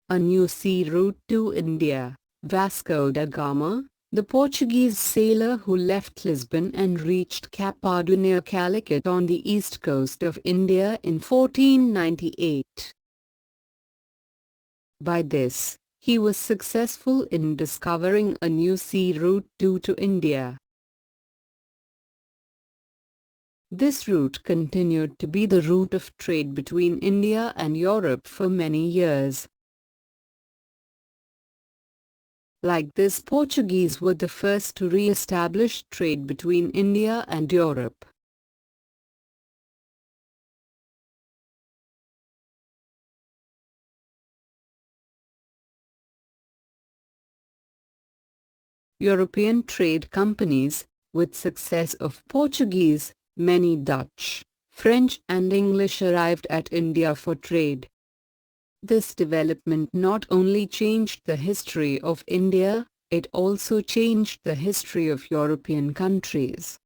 A new sea route to India. Vasco da Gama, the Portuguese sailor who left Lisbon and reached Capado near Calicut on the east coast of India in 1498. By this, he was successful in discovering a new sea route to India. This route continued to be the route of trade between India and Europe for many years. Like this, Portuguese were the first to re-establish trade between India and Europe. European trade companies, with success of Portuguese, many Dutch, French and English arrived at India for trade. This development not only changed the history of India, it also changed the history of European countries.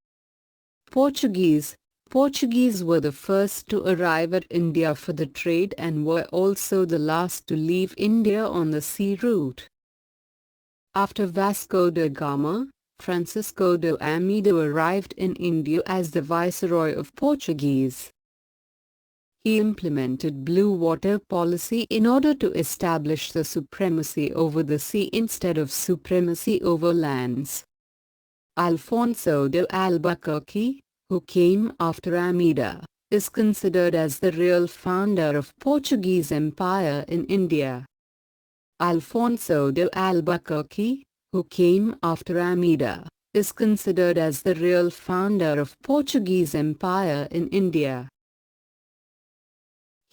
Portuguese were the first to arrive at India for the trade and were also the last to leave India on the sea route. After Vasco da Gama, Francisco de Almeida arrived in India as the Viceroy of Portuguese. He implemented blue water policy in order to establish the supremacy over the sea instead of supremacy over lands. Alfonso de Albuquerque, who came after Almeida, is considered as the real founder of Portuguese Empire in India. Alfonso de Albuquerque, who came after Almeida, is considered as the real founder of Portuguese Empire in India.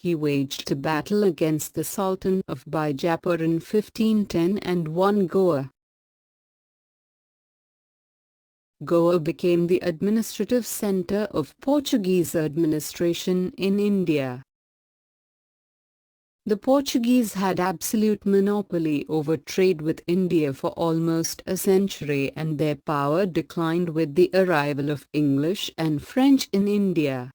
He waged a battle against the Sultan of Bijapur in 1510 and won Goa. Goa became the administrative center of Portuguese administration in India. The Portuguese had absolute monopoly over trade with India for almost a century, and their power declined with the arrival of English and French in India.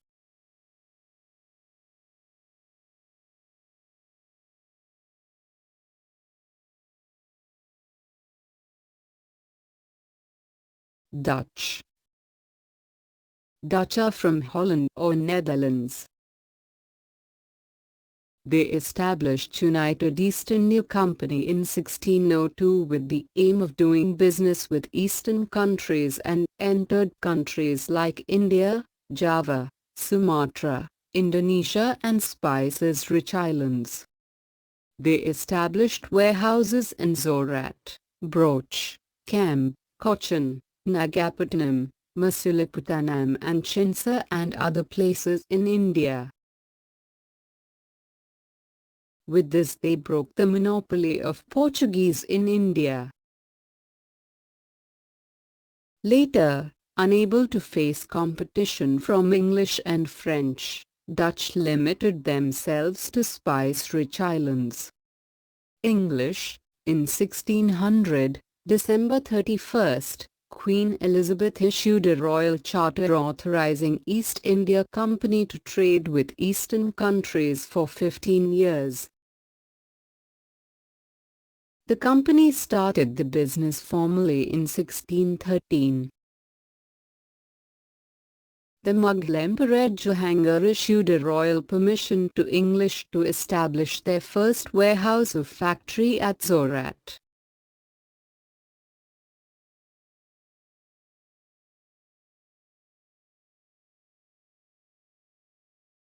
Dutch are from Holland or Netherlands. They established United East India Company in 1602 with the aim of doing business with Eastern countries and entered countries like India, Java, Sumatra, Indonesia and spices-rich islands. They established warehouses in Zorat, Broch, Cam, Cochin, Nagapattinam, Masulipatanam and Chinsa and other places in India. With this they broke the monopoly of Portuguese in India. Later, unable to face competition from English and French, Dutch limited themselves to spice-rich islands. English, in 1600, December 31st, Queen Elizabeth issued a royal charter authorizing East India Company to trade with Eastern countries for 15 years. The company started the business formally in 1613. The Mughal Emperor Jahangir issued a royal permission to English to establish their first warehouse or factory at Zorat.